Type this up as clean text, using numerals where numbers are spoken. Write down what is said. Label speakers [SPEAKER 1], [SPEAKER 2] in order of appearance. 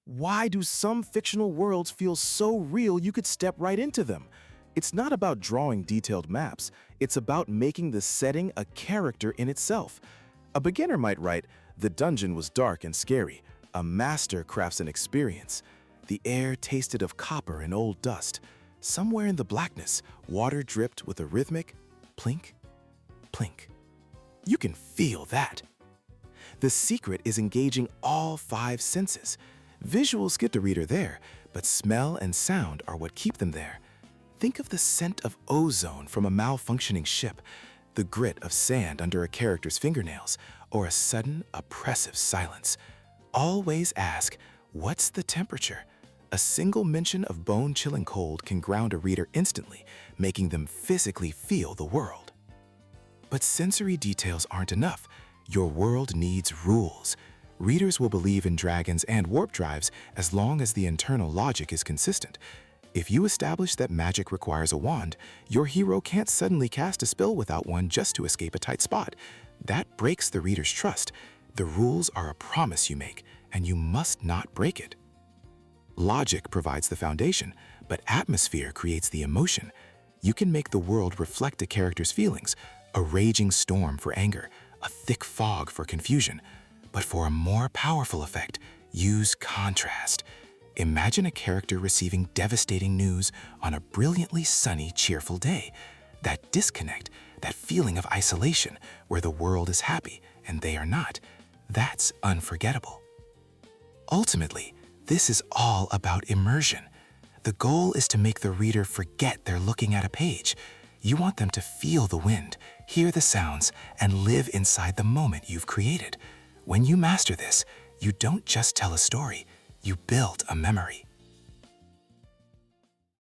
[SPEAKER 1] Why do some fictional worlds feel so real you could step right into them? It's not about drawing detailed maps, it's about making the setting a character in itself. A beginner might write, "The dungeon was dark and scary." A master crafts an experience. The air tasted of copper and old dust. Somewhere in the blackness, water dripped with a rhythmic plink, plink. You can feel that. The secret is engaging all five senses. Visuals get the reader there, but smell and sound are what keep them there. Think of the scent of ozone from a malfunctioning ship, the grit of sand under a character's fingernails, or a sudden, oppressive silence. Always ask, what's the temperature? A single mention of bone-chilling cold can ground a reader instantly, making them physically feel the world. But sensory details aren't enough. Your world needs rules. Readers will believe in dragons and warp drives as long as the internal logic is consistent. If you establish that magic requires a wand, your hero can't suddenly cast a spell without one just to escape a tight spot. That breaks the reader's trust. The rules are a promise you make, and you must not break it. Logic provides the foundation, but atmosphere creates the emotion. You can make the world reflect a character's feelings, a raging storm for anger, a thick fog for confusion. But for a more powerful effect, use contrast. Imagine a character receiving devastating news on a brilliantly sunny, cheerful day. That disconnect, that feeling of isolation where the world is happy and they are not, that's unforgettable. Ultimately, this is all about immersion. The goal is to make the reader forget they're looking at a page. You want them to feel the wind, hear the sounds, and live inside the moment you've created. When you master this, you don't just tell a story, you build a memory.